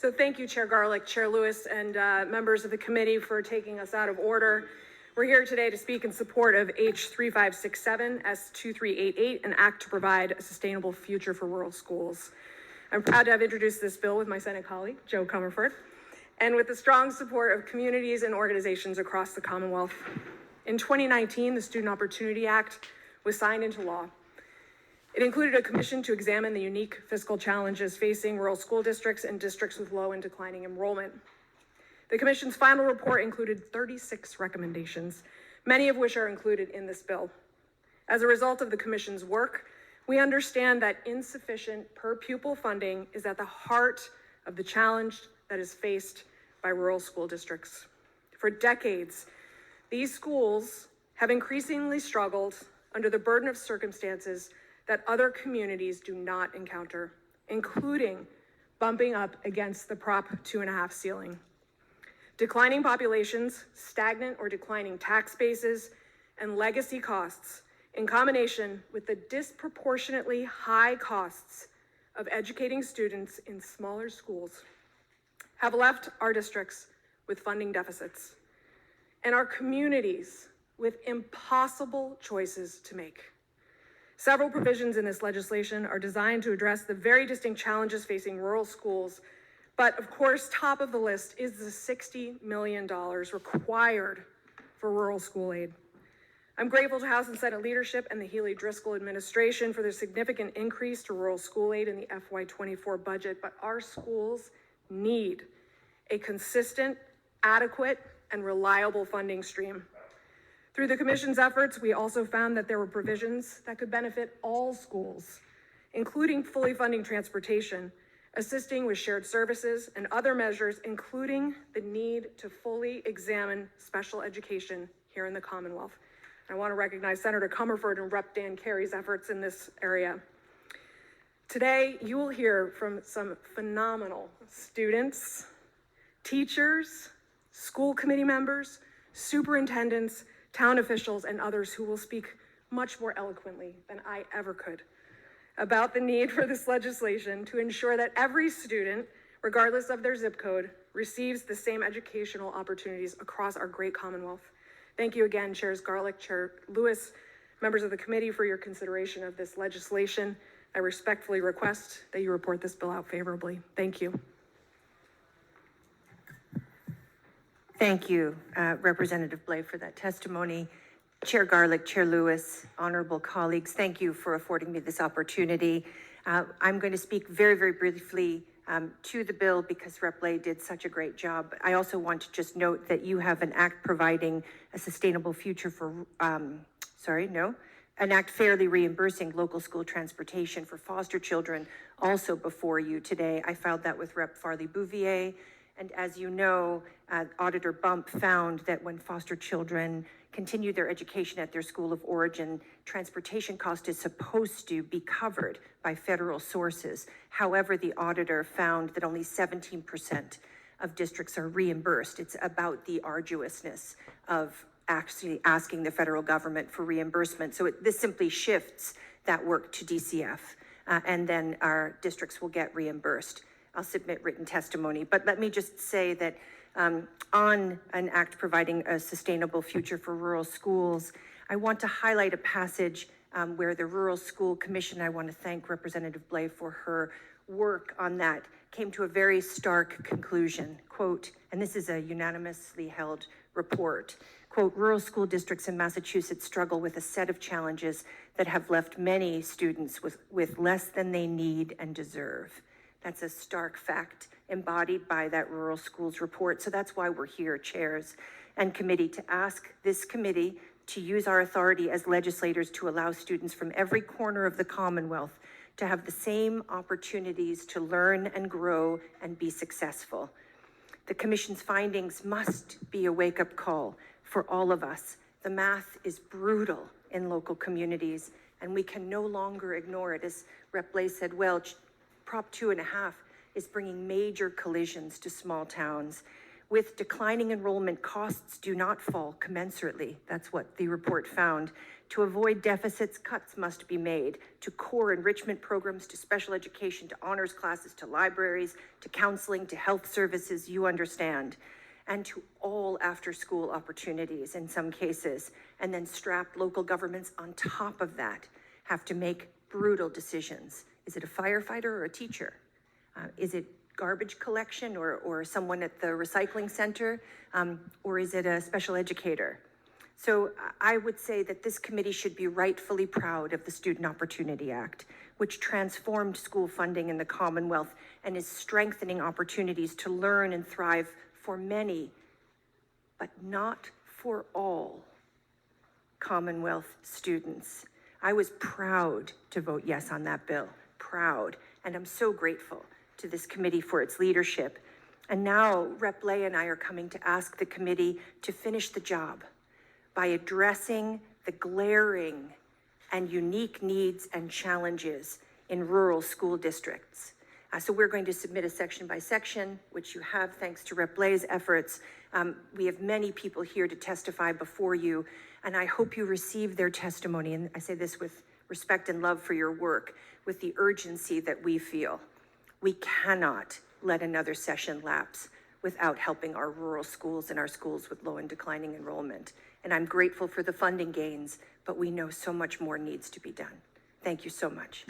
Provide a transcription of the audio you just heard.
So thank you, Chair Garlick, Chair Lewis, and members of the committee for taking us out of order. We're here today to speak in support of H3567 S2388, an act to provide a sustainable future for rural schools. I'm proud to have introduced this bill with my Senate colleague, Joe Comerford, and with the strong support of communities and organizations across the Commonwealth. In 2019, the Student Opportunity Act was signed into law. It included a commission to examine the unique fiscal challenges facing rural school districts and districts with low and declining enrollment. The commission's final report included 36 recommendations, many of which are included in this bill. As a result of the commission's work, we understand that insufficient per pupil funding is at the heart of the challenge that is faced by rural school districts. For decades, these schools have increasingly struggled under the burden of circumstances that other communities do not encounter, including bumping up against the Prop 2.5 ceiling. Declining populations, stagnant or declining tax bases, and legacy costs, in combination with the disproportionately high costs of educating students in smaller schools, have left our districts with funding deficits and our communities with impossible choices to make. Several provisions in this legislation are designed to address the very distinct challenges facing rural schools, but of course, top of the list is the $60 million required for rural school aid. I'm grateful to House and Senate leadership and the Healy-Driscoll administration for their significant increase to rural school aid in the FY24 budget, but our schools need a consistent, adequate, and reliable funding stream. Through the commission's efforts, we also found that there were provisions that could benefit all schools, including fully funding transportation, assisting with shared services, and other measures, including the need to fully examine special education here in the Commonwealth. I want to recognize Senator Comerford and Rep. Dan Carey's efforts in this area. Today, you will hear from some phenomenal students, teachers, school committee members, superintendents, town officials, and others who will speak much more eloquently than I ever could about the need for this legislation to ensure that every student, regardless of their zip code, receives the same educational opportunities across our great Commonwealth. Thank you again, Chairs Garlick, Chair Lewis, members of the committee, for your consideration of this legislation. I respectfully request that you report this bill out favorably. Thank you. Thank you, Representative Blais, for that testimony. Chair Garlick, Chair Lewis, honorable colleagues, thank you for affording me this opportunity. I'm going to speak very, very briefly to the bill because Rep. Blais did such a great job. I also want to just note that you have an act providing a sustainable future for, an act fairly reimbursing local school transportation for foster children also before you today. I filed that with Rep. Farley-Bouvier. And as you know, Auditor Bump found that when foster children continue their education at their school of origin, transportation cost is supposed to be covered by federal sources. However, the auditor found that only 17% of districts are reimbursed. It's about the arduousness of actually asking the federal government for reimbursement. So this simply shifts that work to DCF, and then our districts will get reimbursed. I'll submit written testimony, but let me just say that on an act providing a sustainable future for rural schools, I want to highlight a passage where the Rural School Commission, I want to thank Representative Blais for her work on that, came to a very stark conclusion, quote, and this is a unanimously held report, quote, rural school districts in Massachusetts struggle with a set of challenges that have left many students with less than they need and deserve. That's a stark fact embodied by that rural schools report. So that's why we're here, chairs and committee, to ask this committee to use our authority as legislators to allow students from every corner of the Commonwealth to have the same opportunities to learn and grow and be successful. The Commission's findings must be a wake-up call for all of us. The math is brutal in local communities, and we can no longer ignore it. As Rep. Blais said, well, Prop 2.5 is bringing major collisions to small towns. With declining enrollment, costs do not fall commensurately. That's what the report found To avoid deficits, cuts must be made to core enrichment programs, to special education, to honors classes, to libraries, to counseling, to health services, you understand, and to all after-school opportunities in some cases. And then strap local governments on top of that, have to make brutal decisions. Is it a firefighter or a teacher? Is it garbage collection or someone at the recycling center? Or is it a special educator? So I would say that this committee should be rightfully proud of the Student Opportunity Act, which transformed school funding in the Commonwealth and is strengthening opportunities to learn and thrive for many, but not for all Commonwealth students. I was proud to vote yes on that bill, proud, and I'm so grateful to this committee for its leadership. And now Rep. Blais and I are coming to ask the committee to finish the job by addressing the glaring and unique needs and challenges in rural school districts. So we're going to submit a section by section, which you have thanks to Rep. Blais' efforts. We have many people here to testify before you, and I hope you receive their testimony, and I say this with respect and love for your work, with the urgency that we feel. We cannot let another session lapse without helping our rural schools and our schools with low and declining enrollment. And I'm grateful for the funding gains, but we know so much more needs to be done. Thank you so much.